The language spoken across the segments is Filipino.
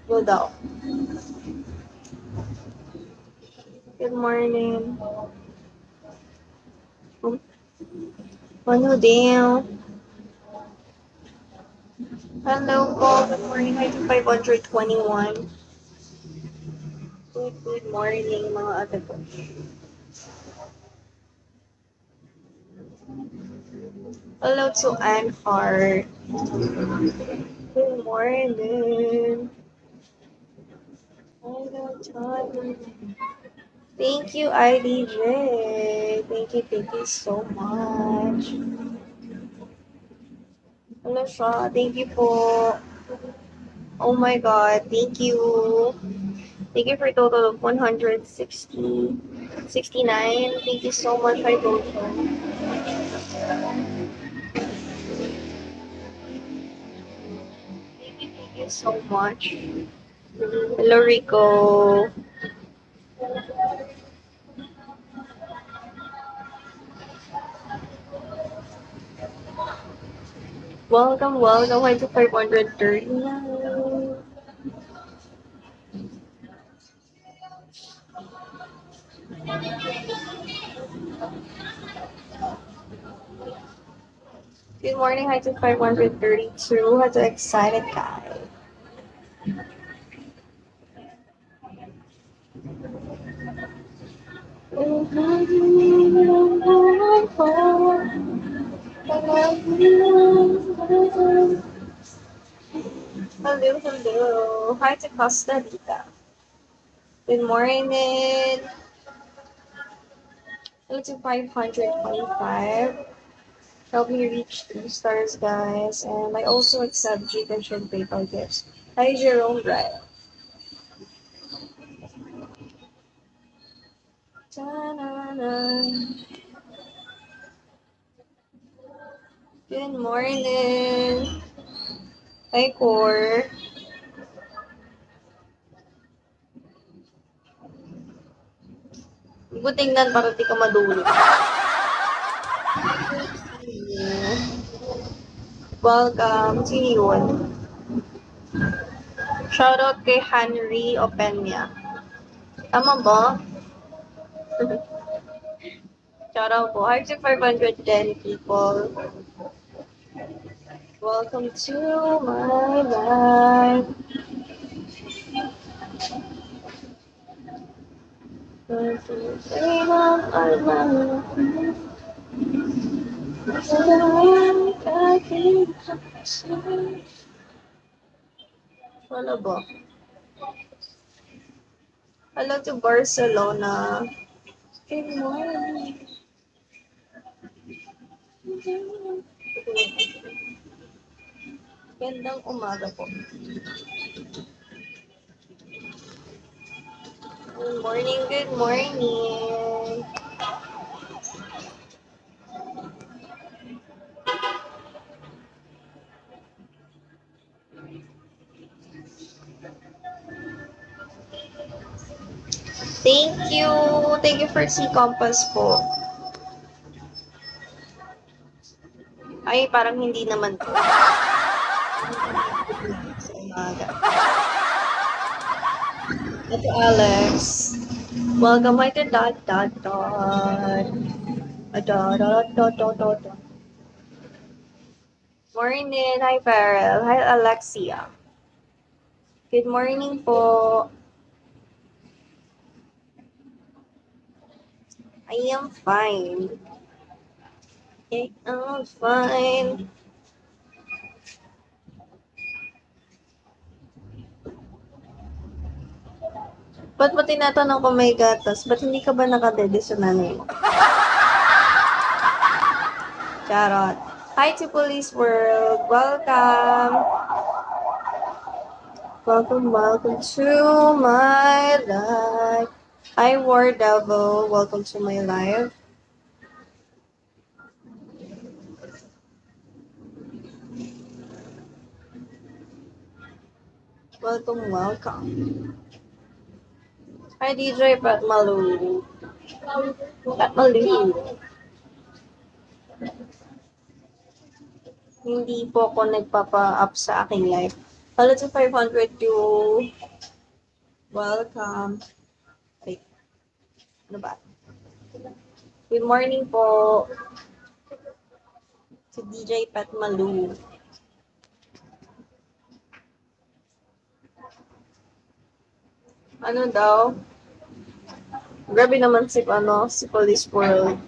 Go daw. Good morning. Ano daw? Hello po. Good morning. Hi to 521. Good morning, mga ate ko. Hello to Anhart. Good morning. Thank you, IDJ. Thank you so much. Hello, Shaw. Thank you po. Oh my God. Thank you. Thank you for a total of 160, 69. Thank you so much, I told you. Thank you so much. Hello, Rico. Welcome. Hi to 539. Good morning, hi to 532. Hi to excited guy. Hello. Hi to Costa Rica. Good morning. Hello to 525. Help me reach 3 stars, guys. And I also accept Gcash and PayPal gifts. Hi, Jerome Brian. Good morning. Hi, Core. Hindi ko tingnan para di ka madulog. Welcome. Sino yun? Shoutout kay Henry Openya. Tama ba? Shoutout po. Hi to 510 people. Welcome to my life. Wala ba? Hello to Barcelona. Good morning. Gandang umaga po. Good morning, good morning. Thank you. Thank you for C Compass po. Ay, parang hindi naman po. Sa umaga. Ito, Alex. Welcome, hi to dot. Dot. Morning. Hi, Farrell. Hi, Alexia. Good morning po. I am fine. I am fine. Ba't mo tinatanong kung may gatas? Ba't hindi ka ba nakadede sa nanay mo? Charot. Hi to Police World. Welcome. Welcome to my life. Hi, War Devil. Welcome to my life. Welcome. Hi, DJ Patmalu. Patmalu. Hindi po ako nagpapa-up sa aking life. Hello to 500 to welcome. Ay, ano ba? Good morning po to DJ Pat Malu. Ano daw? Grabe naman si Police World.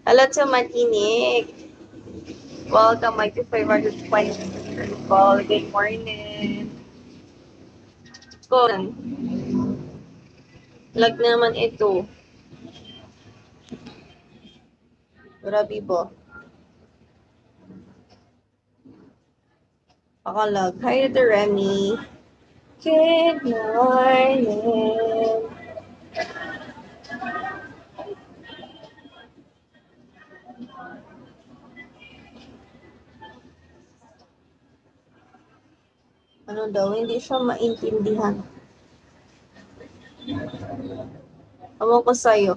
Hello to Matinik. Welcome, my 520 call. Good morning. Kon. Lag na naman ito. Grabe po. Pakalag. Hi to Remy. Good morning. Ano daw? Hindi siya maintindihan. Amo ko sa'yo.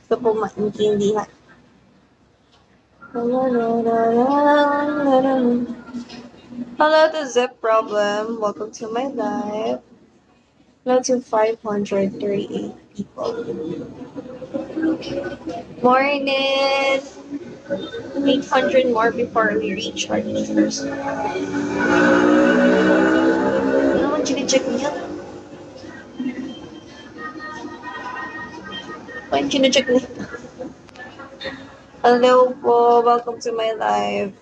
Ito po maintindihan. Hello to Zip Problem. Welcome to my live. Hello to 538 people. Morning! 800 more before we reach our listeners. Ano naman chine-check niya? Ano chine-check niya? Hello po. Welcome to my live.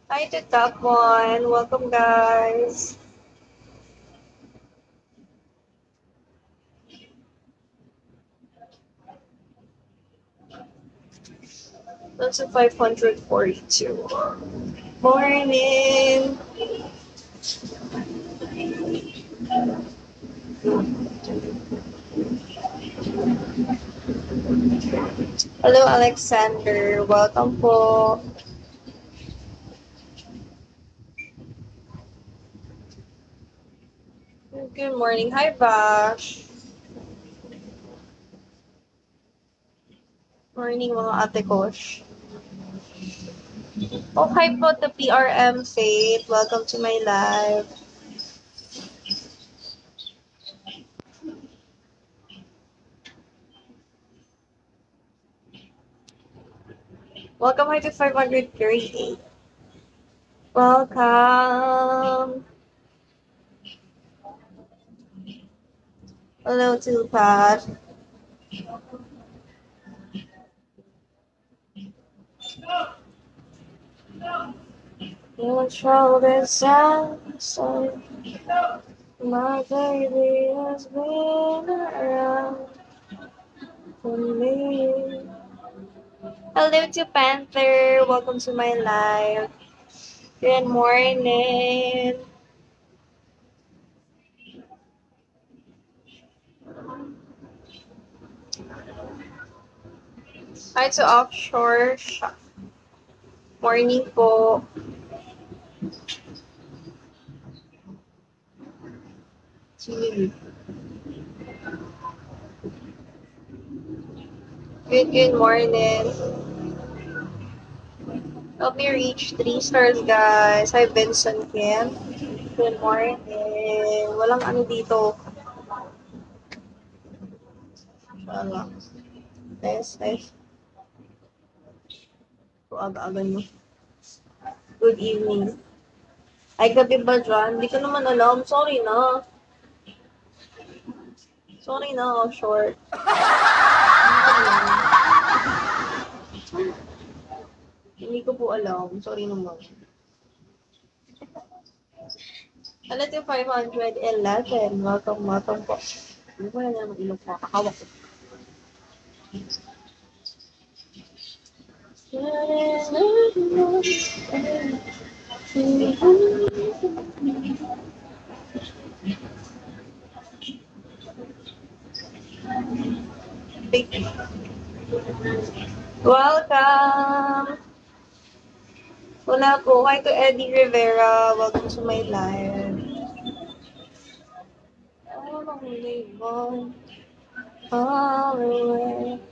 Hi to Top One. Welcome, guys. That's a 542. Morning. Hello, Alexander. Welcome po. Good morning. Hi, Bash. Morning, mga ate kosh. Oh, hi po to PRM Faith. Welcome to my live. Welcome hi to 538. Welcome. Hello to Pat. Your shoulders outside. My baby has been around for me. Hello to Panther. Welcome to my live. Good morning. Hi to Offshore Shop. Morning po. Good morning. Help me reach 3 stars, guys. Hi, Benson Kim. Good morning. Walang ano dito. Wala. Nice. Aga-aga nyo. Good evening. Ay, gabi ba dyan? Hindi ko naman alam. Sorry na. Sorry na, Offshore. Hindi ko po alam. Sorry naman. Hello to 511. Welcome po. Hindi ko na naman ilong ko. Kakawak ko. Welcome. Wala po. Hi to Eddie Rivera. Welcome to my live. All the way, all the way.